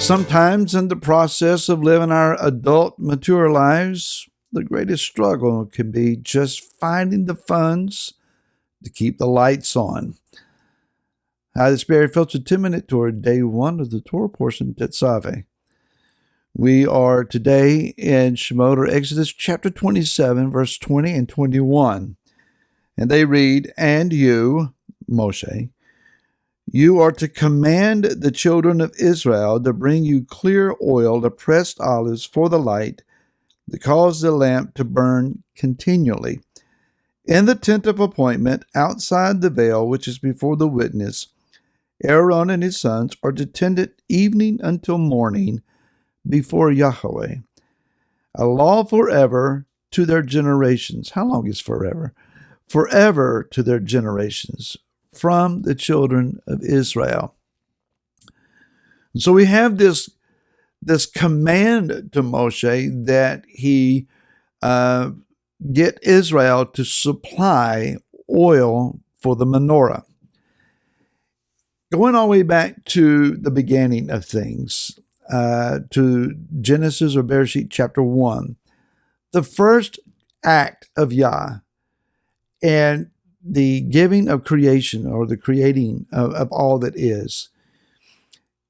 Sometimes in the process of living our adult, mature lives, the greatest struggle can be just finding the funds to keep the lights on. Hi, this is Barry Filter, 2-minute Torah, day 1 of the Torah portion, Tetzaveh. We are today in Shemot, or Exodus chapter 27, verse 20 and 21. And they read, "And you, Moshe, you are to command the children of Israel to bring you clear oil, the pressed olives for the light, to cause the lamp to burn continually. In the tent of appointment, outside the veil which is before the witness, Aaron and his sons are to tend it evening until morning before Yahweh. A law forever to their generations." How long is forever? Forever to their generations, from the children of Israel. So we have this command to Moshe that he get Israel to supply oil for the menorah. Going all the way back to the beginning of things, to Genesis or Bereshit chapter 1, the first act of Yah and the giving of creation, or the creating of all that is,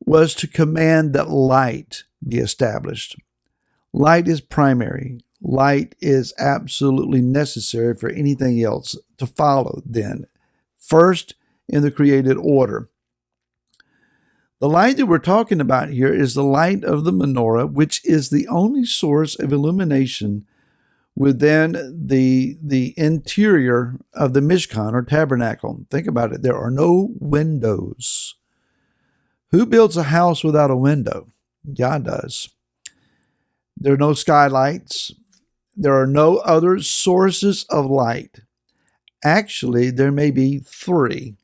was to command that light be established. Light is primary. Light is absolutely necessary for anything else to follow then, first in the created order. The light that we're talking about here is the light of the menorah, which is the only source of illumination within the interior of the Mishkan, or tabernacle. Think about it. There are no windows. Who builds a house without a window? Yah does. There are no skylights. There are no other sources of light. Actually, there may be 3.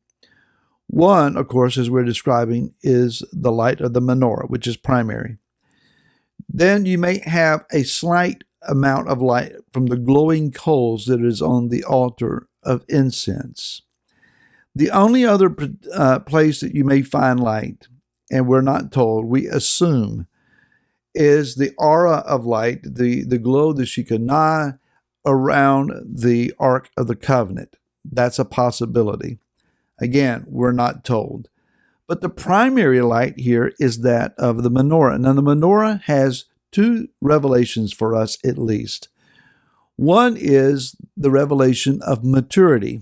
One, of course, as we're describing, is the light of the menorah, which is primary. Then you may have a slight amount of light from the glowing coals that is on the altar of incense. The only other place that you may find light, and we're not told, we assume, is the aura of light, the glow, the Shekinah, around the Ark of the Covenant. That's a possibility. Again, we're not told. But the primary light here is that of the menorah. Now, the menorah has 2 revelations for us at least. One is the revelation of maturity.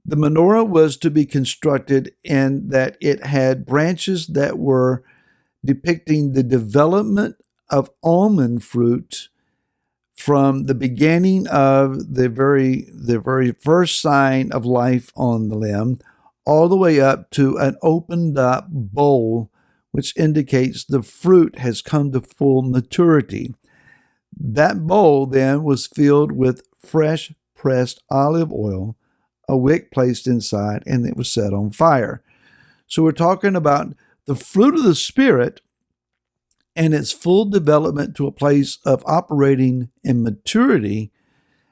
The menorah was to be constructed in that it had branches that were depicting the development of almond fruit from the beginning of the very first sign of life on the limb, all the way up to an opened up bowl, which indicates the fruit has come to full maturity. That bowl then was filled with fresh pressed olive oil, a wick placed inside, and it was set on fire. So we're talking about the fruit of the Spirit and its full development to a place of operating in maturity,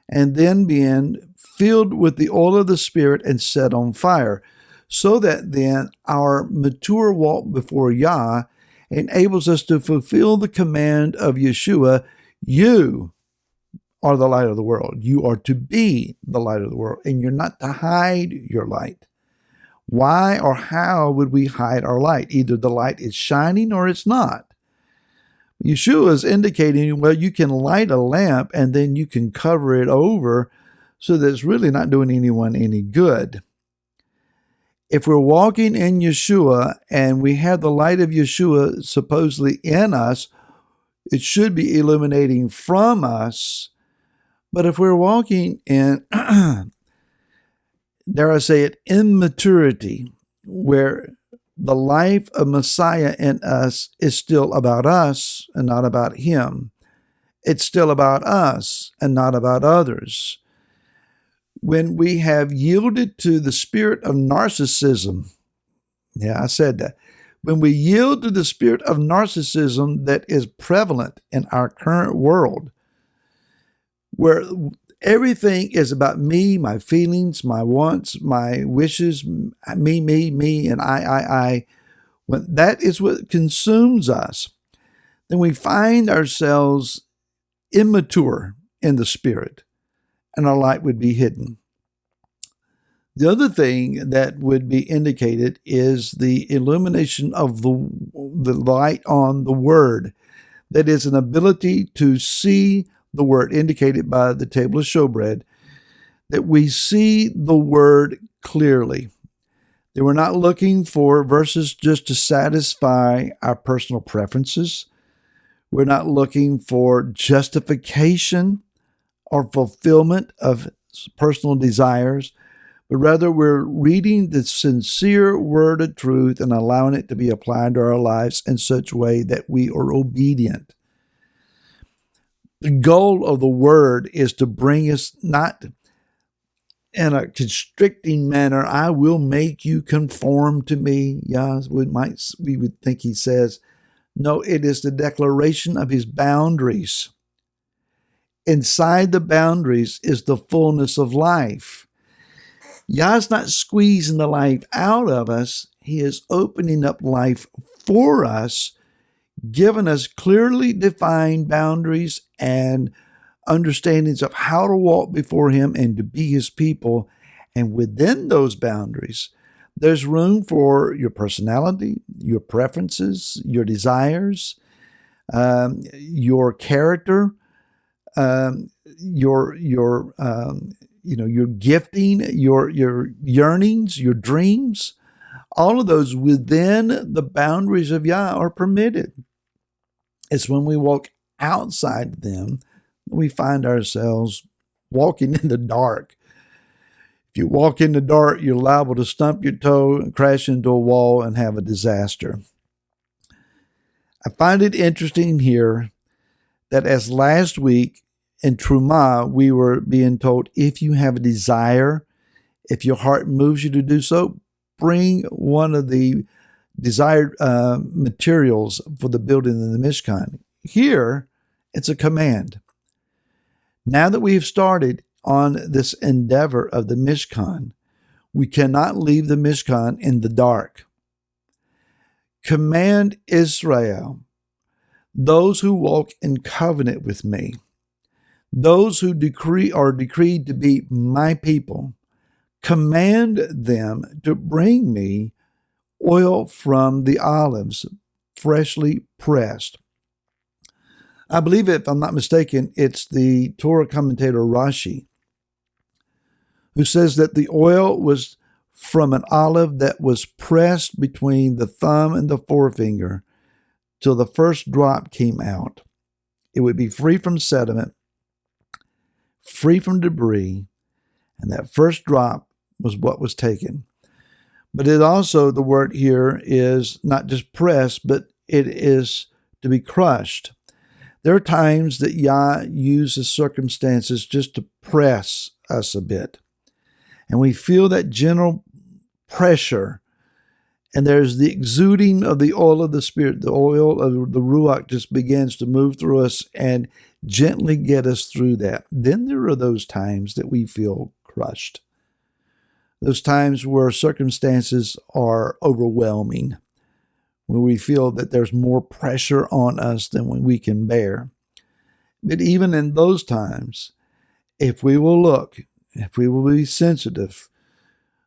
and then being filled with the oil of the Spirit and set on fire, so that then our mature walk before Yah enables us to fulfill the command of Yeshua, "You are the light of the world." You are to be the light of the world, and you're not to hide your light. Why or how would we hide our light? Either the light is shining or it's not. Yeshua is indicating, well, you can light a lamp and then you can cover it over so that it's really not doing anyone any good. If we're walking in Yeshua and we have the light of Yeshua supposedly in us, it should be illuminating from us. But if we're walking in, dare I say it, immaturity, where the life of Messiah in us is still about us and not about him. It's still about us and not about others. When we have yielded to the spirit of narcissism, yeah, I said that. When we yield to the spirit of narcissism that is prevalent in our current world, where everything is about me, my feelings, my wants, my wishes, me, and I. when that is what consumes us, then we find ourselves immature in the spirit, and our light would be hidden. The other thing that would be indicated is the illumination of the light on the word. That is an ability to see the word, indicated by the table of showbread, that we see the word clearly. That we're not looking for verses just to satisfy our personal preferences. We're not looking for justification or fulfillment of personal desires, but rather we're reading the sincere word of truth and allowing it to be applied to our lives in such a way that we are obedient. The goal of the word is to bring us not in a constricting manner. I will make you conform to me. Yeah, we would think he says, no, it is the declaration of his boundaries. Inside the boundaries is the fullness of life. Yah's not squeezing the life out of us. He is opening up life for us, giving us clearly defined boundaries and understandings of how to walk before him and to be his people. And within those boundaries, there's room for your personality, your preferences, your desires, your character, your gifting, your yearnings, your dreams. All of those within the boundaries of Yah are permitted. It's when we walk outside them we find ourselves walking in the dark. If you walk in the dark, you're liable to stump your toe and crash into a wall and have a disaster. I find it interesting here that as last week in Trumah, we were being told, if you have a desire, if your heart moves you to do so, bring one of the desired materials for the building of the Mishkan. Here, it's a command. Now that we have started on this endeavor of the Mishkan, we cannot leave the Mishkan in the dark. Command Israel, those who walk in covenant with me, those who are decreed to be my people, command them to bring me oil from the olives, freshly pressed. I believe, if I'm not mistaken, it's the Torah commentator Rashi who says that the oil was from an olive that was pressed between the thumb and the forefinger till the first drop came out. It would be free from sediment, free from debris, and that first drop was what was taken. But it also, the word here is not just pressed, but it is to be crushed. There are times that Yah uses circumstances just to press us a bit. And we feel that gentle pressure. And there's the exuding of the oil of the Spirit. The oil of the Ruach just begins to move through us and gently get us through that. Then there are those times that we feel crushed. Those times where circumstances are overwhelming, when we feel that there's more pressure on us than we can bear. But even in those times, if we will look, if we will be sensitive,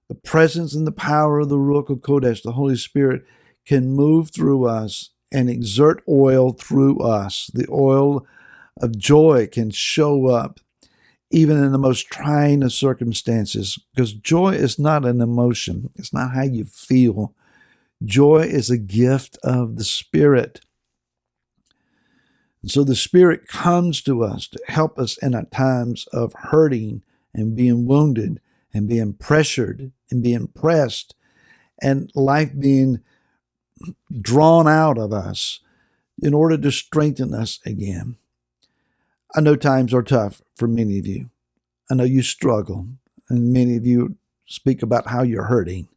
the presence and the power of the Ruach HaKodesh, the Holy Spirit, can move through us and exert oil through us. The oil of joy can show up even in the most trying of circumstances, because joy is not an emotion. It's not how you feel. Joy is a gift of the Spirit. And so the Spirit comes to us to help us in our times of hurting and being wounded and being pressured and being pressed and life being drawn out of us in order to strengthen us again. I know times are tough for many of you. I know you struggle, and many of you speak about how you're hurting.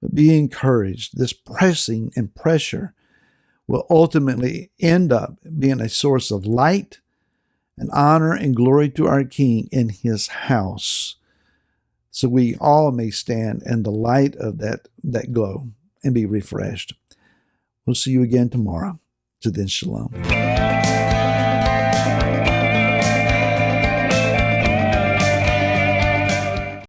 But be encouraged. This pressing and pressure will ultimately end up being a source of light and honor and glory to our King in his house, so we all may stand in the light of that glow and be refreshed. We'll see you again tomorrow. To then, shalom.